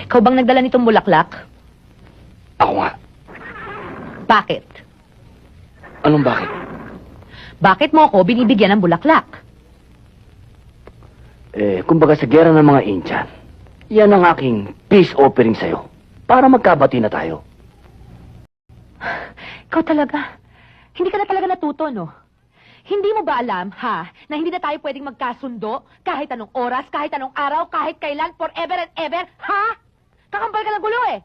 Ikaw bang nagdala nitong bulaklak? Ako nga. Bakit? Anong bakit? Bakit mo ako binibigyan ng bulaklak? Kumbaga sa gera ng mga Indian, yan ang aking peace offering sa'yo. Para magkabati na tayo. Ikaw talaga. Hindi ka na talaga natuto, no? Hindi mo ba alam, ha, na hindi na tayo pwedeng magkasundo kahit anong oras, kahit anong araw, kahit kailan, forever and ever, ha? Kakambal ka ng gulo, eh.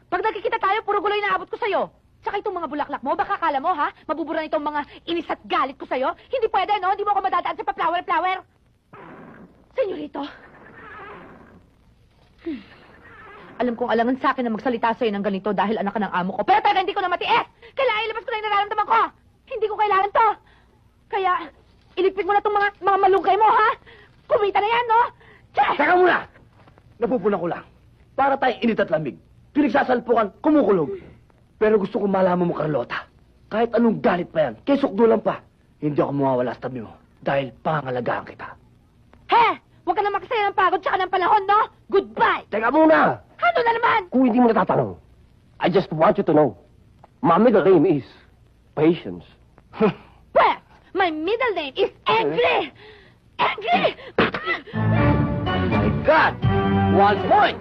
Pag nagkikita tayo, puro gulo yung naabot ko sa'yo. Tsaka itong mga bulaklak mo, baka akala mo, ha, mabubura na itong mga inis at galit ko sa'yo. Hindi pwede, no? Hindi mo ako madadaan sa pa-flower-flower. Senyorito. Alam kong alangan sa akin na magsalita sa'yo ng ganito dahil anak ka ng amo ko. Pero talaga hindi ko na matiis! Kailangan ilabas ko na yung nararamdaman ko! Hindi ko kailangan to! Kaya, iligpit mo na itong mga malunggay mo, ha? Kumita na yan, no? Tse! Teka muna! Napupunan ko lang. Para tayong init at lamig. Pinagsasalpukan, kumukulog. Pero gusto ko malaman mo, Carlota. Kahit anong galit pa yan, kesokdo lang pa. Hindi ako mawawala sa tabi mo. Dahil pangalagaan kita. He! Huwag ka na makasaya ng pagod tsaka ng panahon, no? Goodbye! Teka muna! Ano na naman? Kung hindi mo natatanong, I just want you to know, my middle name is Patience. Well, my middle name is Angry! Angry! My God! 1 point!